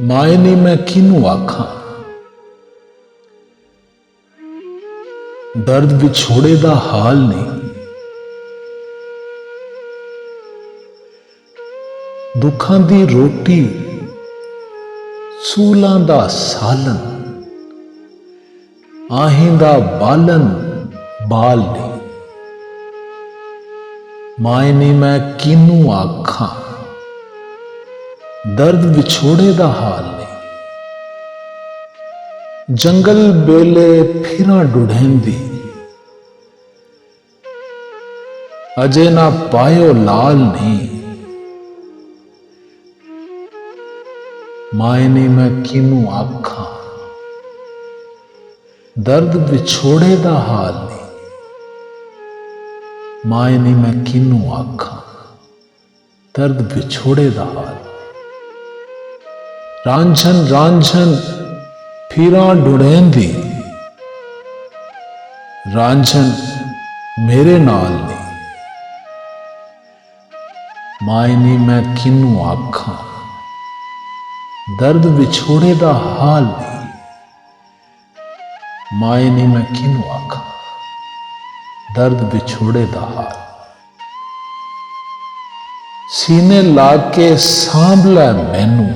माए ने मैं किनू आखां, दर्द विछोड़े दा हाल नहीं। दुखां दी रोटी सूलां दा सालन, आहें दा बालन बाल नहीं। माए ने मैं किनू आखां, दर्द विछोड़े दा हाल नहीं। जंगल बेले फिरां ढूंढेंदी, अजे ना पायो लाल नहीं। माए ने मैं किनू आखां, दर्द विछोड़े दा हाल नहीं। माए ने मैं किनू आखां, दर्द विछोड़े दा हाल। रांझन रांझन फिरां ढूंढेंदी, रांझन मेरे नाल नहीं। माए ने मैं किनू आखां, दर्द विछोड़े दा हाल नहीं। माए ने मैं किनू आखां, दर्द विछोड़े दा हाल। सीने लाके सांभ लै मैनू,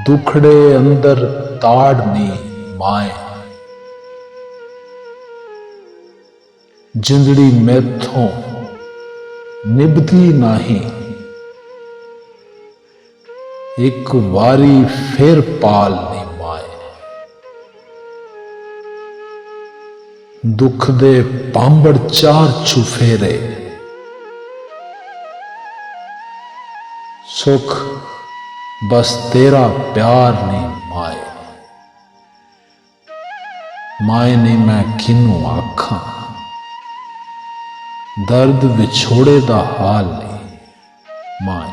दुखड़े अंदर ताड़ नहीं। माए जिंदड़ी मैथों निभदी नहीं, एक वारी फिर पाल नहीं। माए दुख दे पांबड़ चार चुफेरे, सुख बस तेरा प्यार नहीं। माए माए ने मैं किनू आखां, दर्द विछोड़े दा हाल नहीं। माए